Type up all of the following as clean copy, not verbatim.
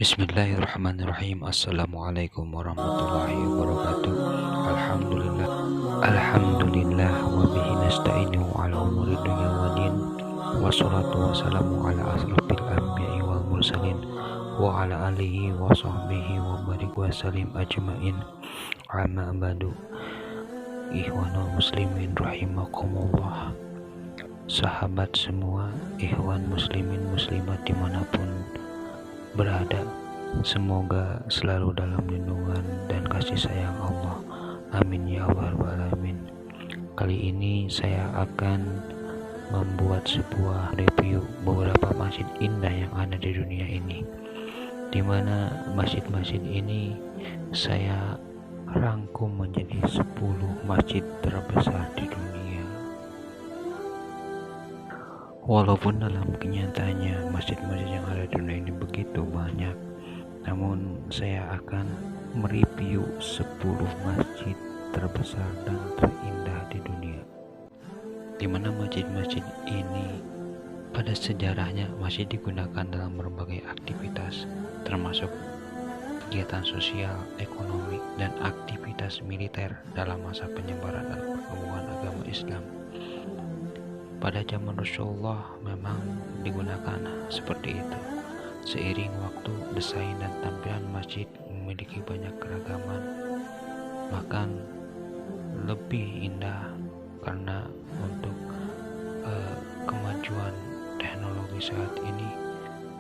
Bismillahirrahmanirrahim. Assalamualaikum warahmatullahi wabarakatuh. Alhamdulillah. Alhamdulillah wa bihi nasta'inu ala umuri dunya wa din. Wassalatu wassalamu ala asrofil anbiya'i wal mursalin wa ala alihi wa sahbihi wa barik wa salim ajmain. Amma ba'du. Ikhwanul muslimin rahimakumullah. Sahabat semua, ikhwan muslimin muslimat dimanapun berada, semoga selalu dalam lindungan dan kasih sayang Allah. Amin ya rabbal alamin. Kali ini saya akan membuat sebuah review beberapa masjid indah yang ada di dunia ini, di mana masjid-masjid ini saya rangkum menjadi 10 masjid terbesar di dunia. Walaupun dalam kenyataannya masjid-masjid yang ada di dunia ini begitu banyak, namun saya akan mereview 10 masjid terbesar dan terindah di dunia, di mana masjid-masjid ini pada sejarahnya masih digunakan dalam berbagai aktivitas, termasuk kegiatan sosial, ekonomi, dan aktivitas militer dalam masa penyebaran dan perkembangan agama Islam. Pada zaman Rasulullah memang digunakan seperti itu. Seiring waktu, desain dan tampilan masjid memiliki banyak keragaman, bahkan lebih indah karena untuk kemajuan teknologi saat ini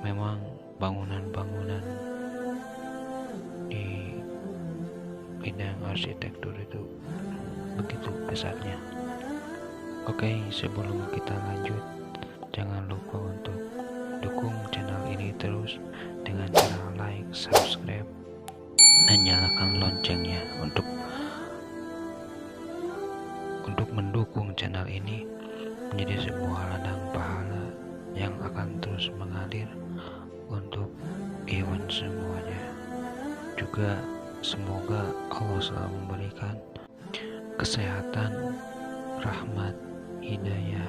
memang bangunan-bangunan di bidang arsitektur itu begitu pesatnya. Oke, sebelum kita lanjut, jangan lupa untuk dukung channel ini terus dengan cara like, subscribe, dan nyalakan loncengnya untuk mendukung channel ini menjadi sebuah ladang pahala yang akan terus mengalir untuk ikhwan semuanya. Juga semoga Allah selalu memberikan kesehatan, rahmat, hidayah,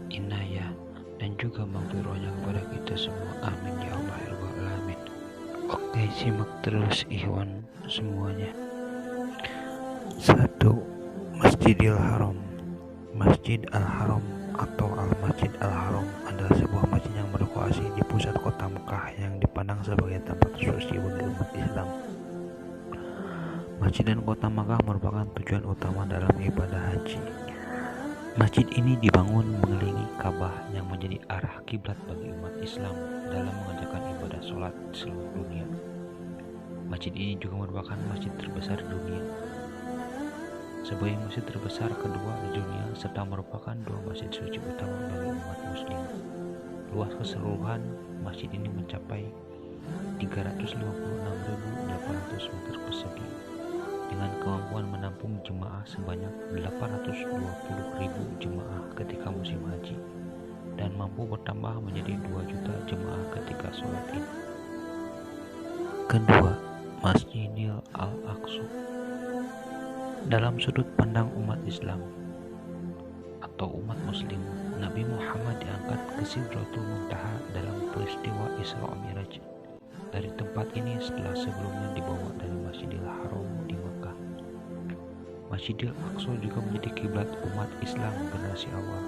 inayah, dan juga maghfirahnya kepada kita semua. Amin ya Allah ya Rabbal alamin. Oke, simak terus ikhwan semuanya. 1. Masjidil Haram. Masjid Al-Haram atau Al-Masjid Al-Haram adalah sebuah masjid yang berlokasi di pusat kota Mekah yang dipandang sebagai tempat suci bagi umat Islam. Masjid dan kota Makkah merupakan tujuan utama dalam ibadah haji. Masjid ini dibangun mengelilingi Ka'bah yang menjadi arah kiblat bagi umat Islam dalam mengerjakan ibadah sholat di seluruh dunia. Masjid ini juga merupakan masjid terbesar di dunia, sebagai masjid terbesar kedua di dunia, serta merupakan 2 masjid suci utama bagi umat muslim. Luas keseluruhan masjid ini mencapai 356.800 meter persegi, dengan kemampuan menampung jemaah sebanyak 820.000 jemaah ketika musim haji, dan mampu bertambah menjadi 2 juta jemaah ketika sholat Id. Kedua, Masjidil Al-Aqsa. Dalam sudut pandang umat Islam atau umat muslim, Nabi Muhammad diangkat ke Sidratul Muntaha dalam peristiwa Isra Mi'raj dari tempat ini setelah sebelumnya dibawa dari Masjidil Haram di Makkah. Masjidil Aqsa juga menjadi kiblat umat Islam generasi awal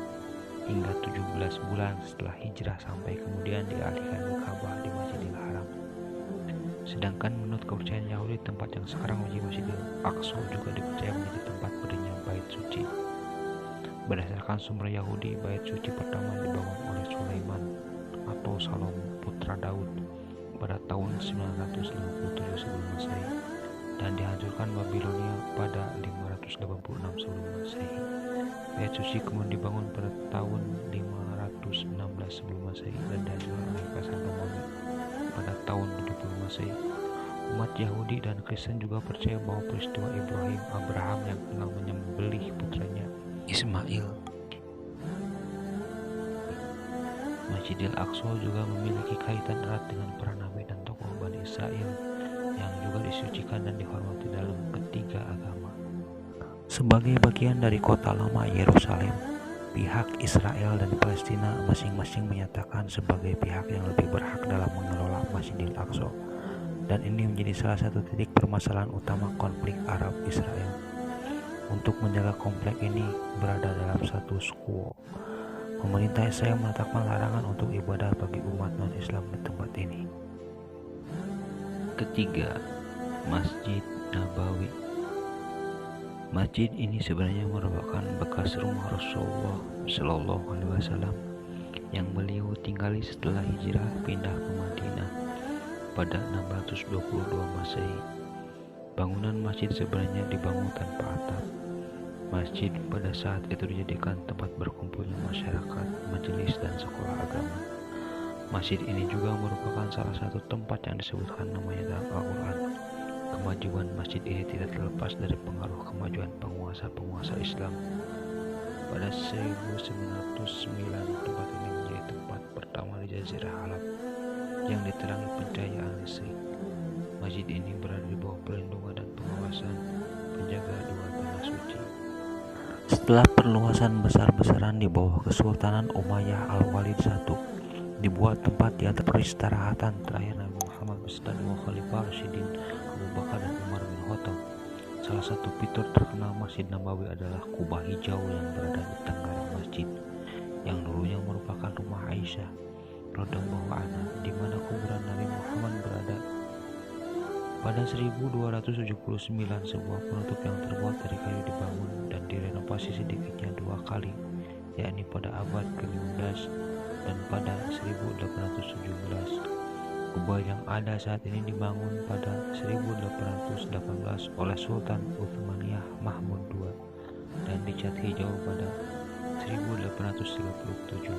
hingga 17 bulan setelah hijrah, sampai kemudian dialihkan ke Ka'bah di Masjidil Haram. Sedangkan menurut kepercayaan Yahudi, tempat yang sekarang menjadi Masjidil Aqsa juga dipercaya menjadi tempat berdirinya Bait Suci. Berdasarkan sumber Yahudi, Bait Suci pertama dibangun oleh Sulaiman atau Salomo putra Daud pada tahun 957 sebelum Masehi dan dihancurkan Babilonia pada 586 sebelum Masehi. Bait Suci kemudian dibangun pada tahun 516 sebelum Masehi dan dihancurkan oleh Kaisar Romawi pada tahun 70 Masehi. Umat Yahudi dan Kristen juga percaya bahwa peristiwa Abraham yang tengah menyembelih putranya Ismail. Masjidil Aqsa juga memiliki kaitan erat dengan para nabi dan tokoh Bani Israel yang juga disucikan dan dihormati dalam ketiga agama. Sebagai bagian dari kota lama Yerusalem, pihak Israel dan Palestina masing-masing menyatakan sebagai pihak yang lebih berhak dalam mengelola Masjidil Aqsa. dan ini menjadi salah satu titik permasalahan utama konflik Arab-Israel. Untuk menjaga komplek ini berada dalam status quo, pemerintah Israel menetapkan larangan untuk ibadah bagi umat non-Islam di tempat ini. Ketiga, Masjid Nabawi. Masjid ini sebenarnya merupakan bekas rumah Rasulullah Shallallahu Alaihi Wasallam yang beliau tinggali setelah hijrah pindah ke Madinah pada 622 Masehi. Bangunan masjid sebenarnya dibangun tanpa atap. Masjid pada saat itu dijadikan tempat berkumpulnya masyarakat, majelis, dan sekolah agama. Masjid ini juga merupakan salah satu tempat yang disebutkan namanya dalam Al-Quran. Kemajuan masjid ini tidak terlepas dari pengaruh kemajuan penguasa-penguasa Islam. Pada 1909, tempat ini menjadi tempat pertama di Jazirah Arab yang diterangi pencahayaan listrik. Masjid ini berada di bawah perlindungan dan pengawasan penjaga dua tanah suci. Setelah perluasan besar-besaran di bawah Kesultanan Umayyah Al-Walid I, dibuat tempat di atas peristirahatan terakhir Nabi Muhammad beserta dua khalifah Rasyidin Abu Bakar dan Umar bin Khattab. Salah satu fitur terkenal Masjid Nabawi adalah kubah hijau yang berada di tenggara masjid, yang dulunya merupakan rumah Aisyah radhiyallahu anha, di mana kuburan Nabi Muhammad berada. Pada 1279, sebuah penutup yang terbuat dari kayu dibangun dan direnovasi sedikitnya dua kali, yakni pada abad ke-15 dan pada 1817. Kubah yang ada saat ini dibangun pada 1818 oleh Sultan Utsmaniyah Mahmud II dan dicat hijau pada 1837.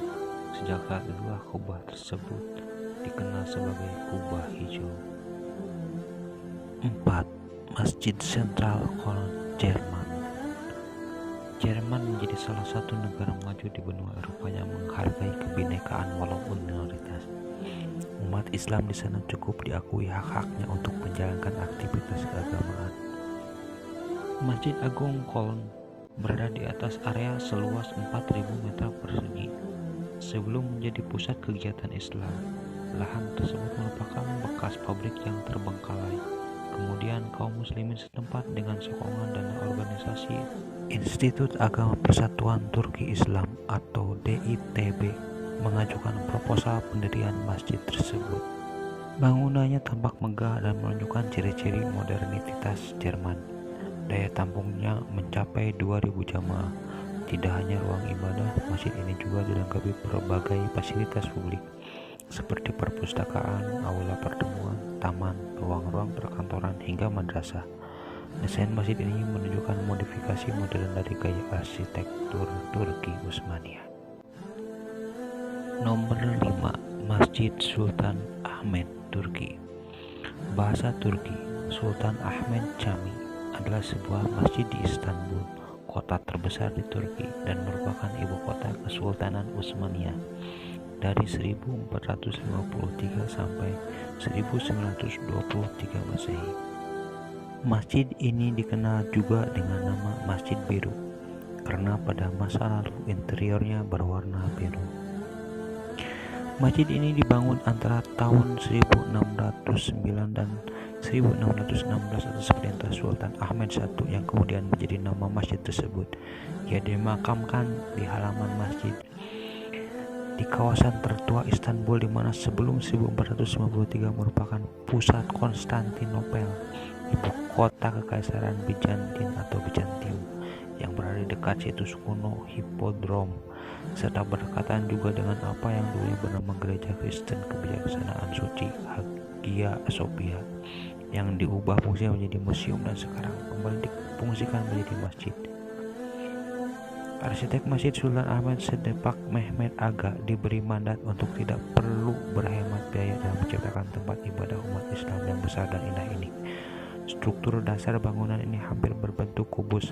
Sejak saat itulah kubah tersebut dikenal sebagai kubah hijau. 4. Masjid Sentral Köln, Jerman. Jerman menjadi salah satu negara maju di benua Eropa yang menghargai kebinekaan walaupun minoritas. Umat Islam di sana cukup diakui hak-haknya untuk menjalankan aktivitas keagamaan. Masjid Agung Köln berada di atas area seluas 4.000 meter persegi. Sebelum menjadi pusat kegiatan Islam, lahan tersebut merupakan bekas pabrik yang terbengkalai. Kemudian kaum muslimin setempat dengan sokongan dana organisasi Institut Agama Persatuan Turki Islam atau DITB mengajukan proposal pendirian masjid tersebut. Bangunannya tampak megah dan menunjukkan ciri-ciri modernitas Jerman. Daya tampungnya mencapai 2.000 jamaah. Tidak hanya ruang ibadah, masjid ini juga dilengkapi berbagai fasilitas publik seperti perpustakaan, aula pertemuan, taman, ruang-ruang perkantoran, hingga madrasah. Desain masjid ini menunjukkan modifikasi modern dari gaya arsitektur Turki Utsmaniyah. Nomor 5. Masjid Sultan Ahmed, Turki. Bahasa Turki, Sultan Ahmed Cami adalah sebuah masjid di Istanbul, kota terbesar di Turki, dan merupakan ibu kota Kesultanan Utsmaniyah dari 1453 sampai 1923 Masehi. Masjid ini dikenal juga dengan nama Masjid Biru karena pada masa lalu interiornya berwarna biru. Masjid ini dibangun antara tahun 1609 dan 1616 atas perintah Sultan Ahmed I yang kemudian menjadi nama masjid tersebut. Ia dimakamkan di halaman masjid di kawasan tertua Istanbul, di mana sebelum 1453 merupakan pusat Konstantinopel, ibu kota kekaisaran Bizantin atau Bizantium, yang berada di dekat situs kuno Hippodrome, serta berdekatan juga dengan apa yang dulunya bernama Gereja Kristen Kebijaksanaan Suci Hagia Sophia, yang diubah fungsinya menjadi museum dan sekarang kembali difungsikan menjadi masjid. Arsitek Masjid Sultan Ahmed Sedepak Mehmet Aga diberi mandat untuk tidak perlu berhemat biaya dalam menciptakan tempat ibadah umat Islam yang besar dan indah ini. Struktur dasar bangunan ini hampir berbentuk kubus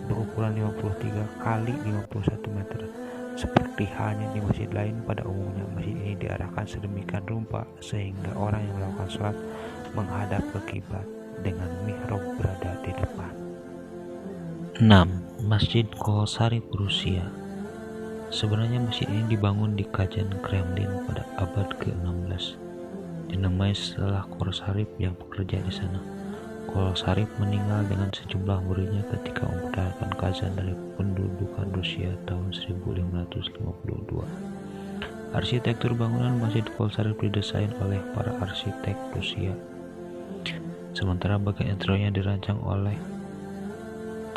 berukuran 53 kali 51 meter. Seperti halnya di masjid lain pada umumnya, masjid ini diarahkan sedemikian rupa sehingga orang yang melakukan sholat menghadap ke kiblat dengan mihrab berada di depan. 6. Masjid Kolosari, Rusia. Sebenarnya masjid ini dibangun di Kajen Kremlin pada abad ke-16. dinamai setelah Qors Sharif yang bekerja di sana. Qors Sharif meninggal dengan sejumlah muridnya ketika memerdekakan Kazan dari pendudukan Rusia tahun 1552. Arsitektur bangunan Masjid Qors Sharif didesain oleh para arsitek Rusia, sementara bagian interiornya dirancang oleh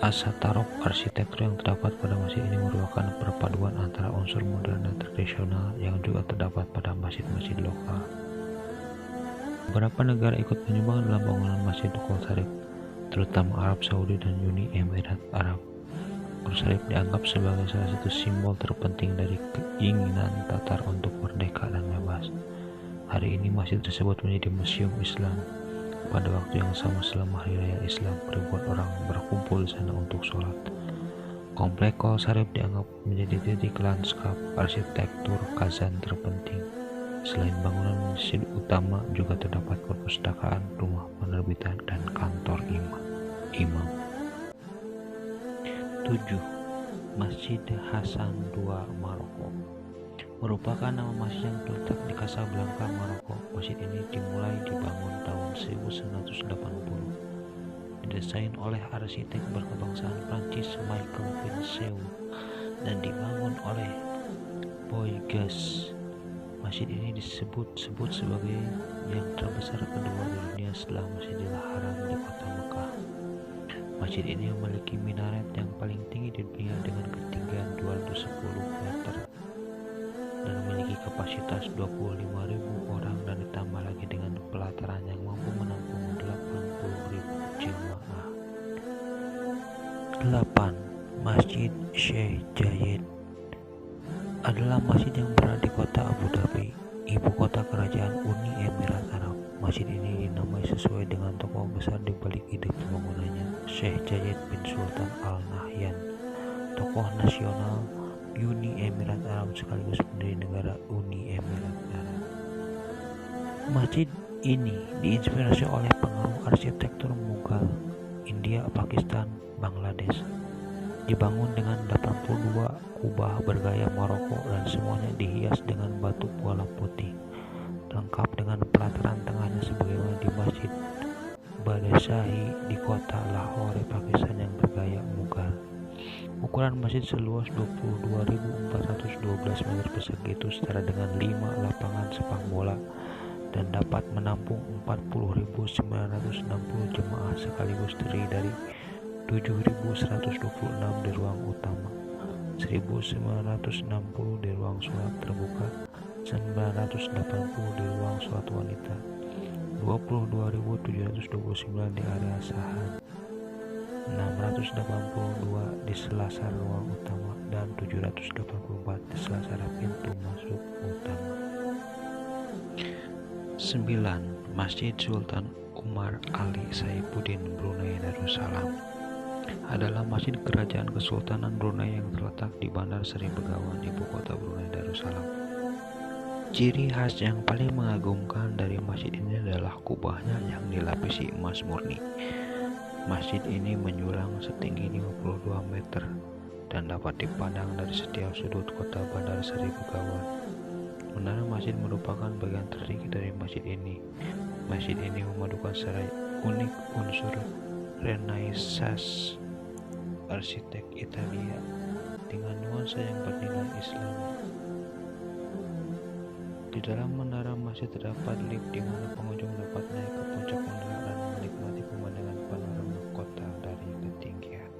Asatarov. Arsitektur yang terdapat pada masjid ini merupakan perpaduan antara unsur modern dan tradisional yang juga terdapat pada masjid-masjid lokal. Beberapa negara ikut menyumbang dalam bangunan Masjid Qors Sharif, terutama Arab Saudi dan Uni Emirat Arab. Qors Sharif dianggap sebagai salah satu simbol terpenting dari keinginan Tatar untuk merdeka dan bebas. Hari ini masjid tersebut menjadi museum Islam. Pada waktu yang sama selama Hari Raya Islam, ribuan orang berkumpul di sana untuk sholat. Komplek Qors Sharif dianggap menjadi titik lanskap arsitektur Kazan terpenting. Selain bangunan masjid utama, juga terdapat perpustakaan, rumah penerbitan, dan kantor imam. 7. Masjid Hasan II Maroko merupakan nama masjid yang terletak di Casablanca, Maroko. Masjid ini dimulai dibangun tahun 1980. Didesain oleh arsitek berkebangsaan Prancis Michael Pinceau dan dibangun oleh Bouygues. Masjid ini disebut sebagai yang terbesar kedua di dunia setelah Masjidil Haram di kota Mekah. Masjid ini memiliki minaret yang paling tinggi di dunia dengan ketinggian 210 meter dan memiliki kapasitas 25.000 orang, dan ditambah lagi dengan pelataran yang mampu menampung 80.000 jemaah. 8. Masjid Sheikh Zayed adalah masjid yang berada di kota Abu Dhabi, ibu kota kerajaan Uni Emirat Arab. Masjid ini dinamai sesuai dengan tokoh besar di balik ide pembangunannya, Sheikh Zayed bin Sultan Al Nahyan, tokoh nasional Uni Emirat Arab sekaligus pendiri negara Uni Emirat Arab. Masjid ini diinspirasi oleh pengaruh arsitektur Mughal, India, Pakistan, Bangladesh. Dibangun dengan 82 kubah bergaya Maroko dan semuanya dihias dengan batu puala putih, lengkap dengan pelataran tengahnya sebagaimana di Masjid Badashahi di kota Lahore, Pakistan yang bergaya Mughal. Ukuran masjid seluas 22.412 meter persegi itu setara dengan 5 lapangan sepak bola dan dapat menampung 40.960 jemaah sekaligus, terdiri dari 7.126 di ruang utama, 1.960 di ruang sholat terbuka, 980 di ruang sholat wanita, 22.729 di area sahan, 682 di selasar ruang utama, dan 784 di selasar pintu masuk utama. 9. Masjid Sultan Umar Ali Saifuddin Brunei Darussalam adalah masjid kerajaan Kesultanan Brunei yang terletak di Bandar Seri Begawan, ibu kota Brunei Darussalam. Ciri khas yang paling mengagumkan dari masjid ini adalah kubahnya yang dilapisi emas murni. Masjid ini menjulang setinggi 52 meter dan dapat dipandang dari setiap sudut kota Bandar Seri Begawan. Menara masjid merupakan bagian tertinggi dari masjid ini. Masjid ini memadukan secara unik unsur Renaissance arsitek Italia dengan nuansa yang bernilai Islam. Di dalam menara masjid terdapat lift di mana pengunjung dapat naik ke puncak menara dan menikmati pemandangan panorama kota dari ketinggian.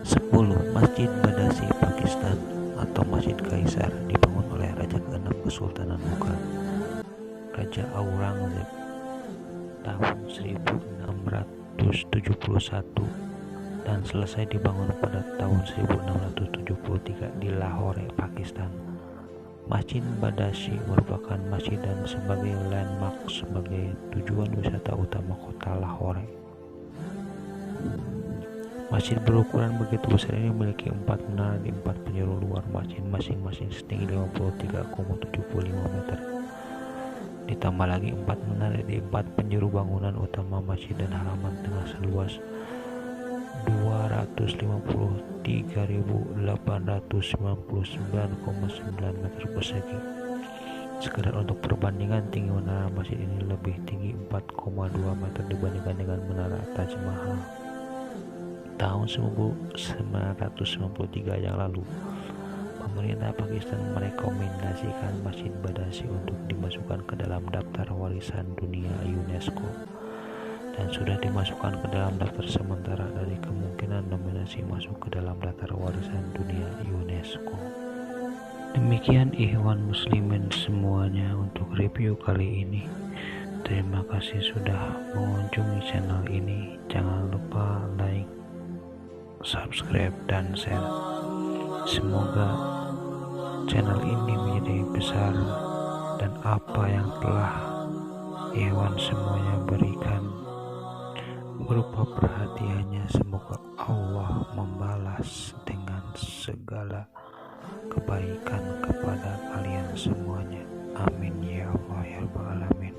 10. Masjid Badassi Pakistan atau Masjid Kaisar dibangun oleh Raja ke-6 Kesultanan Mughal, Raja Aurangzeb, tahun 1671 dan selesai dibangun pada tahun 1673 di Lahore, Pakistan. Masjid Badassi merupakan masjid dan sebagai landmark sebagai tujuan wisata utama kota Lahore. Masjid berukuran begitu besar ini memiliki 4 menara di 4 penjuru luar masjid, masing-masing setinggi 53,75 meter. Ditambah lagi 4 menara di 4 penjuru bangunan utama masjid dan halaman tengah seluas 253.899,9 meter persegi. Sekedar untuk perbandingan, tinggi menara masjid ini lebih tinggi 4,2 meter dibandingkan dengan menara Taj Mahal. Tahun 1993 yang lalu, pemerintah Pakistan merekomendasikan Masjid Badasi untuk dimasukkan ke dalam daftar warisan dunia UNESCO dan sudah dimasukkan ke dalam daftar sementara dari kemungkinan nominasi masuk ke dalam daftar warisan dunia UNESCO. Demikian ikhwan muslimin semuanya untuk review kali ini. Terima kasih sudah mengunjungi channel ini. Jangan lupa like, subscribe, dan share. Semoga channel ini menjadi besar dan apa yang telah ikhwan semuanya berikan berupa perhatiannya, semoga Allah membalas dengan segala kebaikan kepada kalian semuanya. Amin ya Allah ya Rabbal Alamin.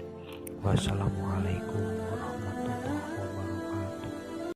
Wassalamualaikum.